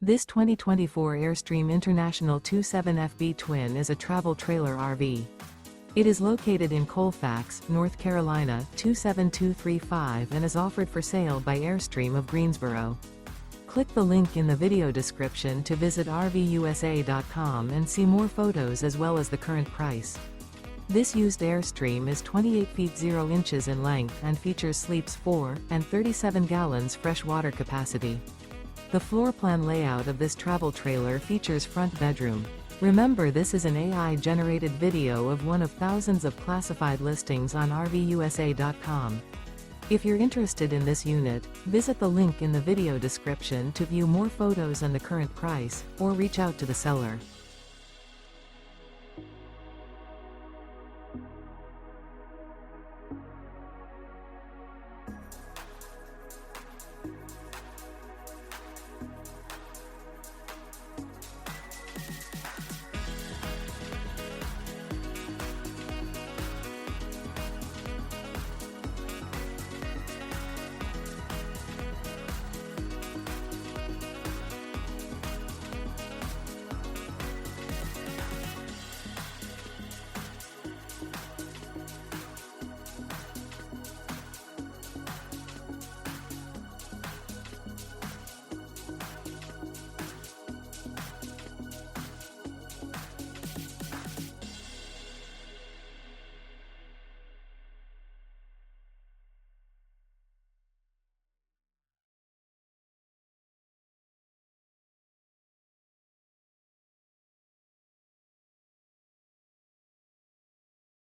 This 2024 Airstream International 27FB Twin is a travel trailer RV. It is located in Colfax, North Carolina, 27235 and is offered for sale by Airstream of Greensboro. Click the link in the video description to visit RVUSA.com and see more photos as well as the current price. This used Airstream is 28 feet 0 inches in length and features sleeps 4 and 37 gallons fresh water capacity. The floor plan layout of this travel trailer features front bedroom. Remember, this is an AI-generated video of one of thousands of classified listings on RVUSA.com. If you're interested in this unit, visit the link in the video description to view more photos and the current price, or reach out to the seller.